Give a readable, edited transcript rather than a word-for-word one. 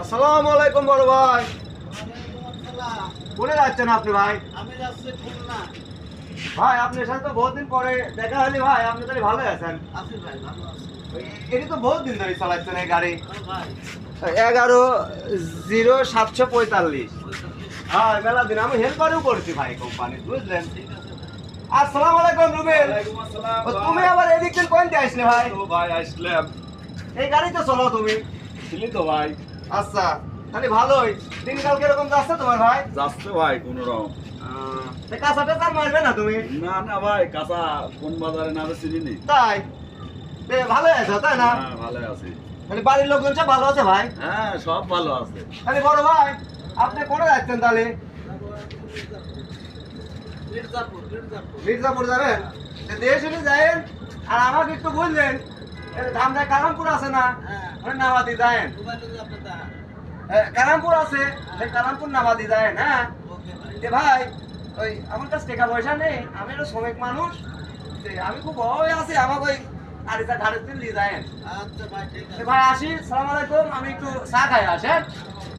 আসসালামু আলাইকুম বড় ভাই। কোনে যাচ্ছেন আপনি ভাই? আমি যাচ্ছি খুলনা। ভাই আপনার সাথে তো বহুদিন পরে দেখা হলি ভাই, আপনি তাহলে ভালো আছেন? আছি ভাই, ভালো আছি। এটি তো বহুত দিন ধরে চালাচ্ছেন এই গাড়ি। ভাই 11-0745। হ্যাঁ মেলা দিন আমি হেল্পারও করছি ভাই কোম্পানি, বুঝলেন? ঠিক আছে ভাই। আসসালামু আলাইকুম রুবেল। ওয়ালাইকুম আসসালাম ও, তুমি আবার এদিক থেকে কোনটা আসলে ভাই? তো ভাই আসলাম। এই গাড়ি তো চলো তুমি। ছিলি তো ভাই? আচ্ছা তাহলে ভালোই। দিনকাল কিরকম যাচ্ছে তোমার ভাই? যাচ্ছে ভাই কোন রকম। কাঁচা টেকার মারবে না তুমি? না না ভাই, কাঁচা কোন বাজারে না চিনি নি। তাই ভালো আছো তাই না? হ্যাঁ ভালো আছি। তাহলে বাড়ির লোকজন সব ভালো আছে ভাই? হ্যাঁ সব ভালো আছে। তাহলে বড় ভাই আপনি কোনে যাচ্ছেন তাহলে? মির্জাপুর, মির্জাপুর। মির্জাপুর যাবেন? দেশ শুনে যাবেন। আর আমাকে একটু বললেন ধামরায় কালামপুর আছে না, হ্যাঁ। ওই নামাদি যায়েন। মোবাইলে যে আপনি দাঁড়ান। কালামপুর আছে, সেই কালামপুর নামাদি যায়েন। হ্যাঁ ওকে ভাই। ভাই ওই আমার কাছে টাকা পয়সা নেই, আমি একটা শ্রমিক মানুষ, আমি খুব ভয় আছে, আমাকে ওই আড়িটা ঘাড়ে তুলে নিয়ে যায়েন। আচ্ছা ভাই, ঠিক আছে। ভাই আসি, সালাম আলাইকুম, আমি একটু চা খাই আসেন।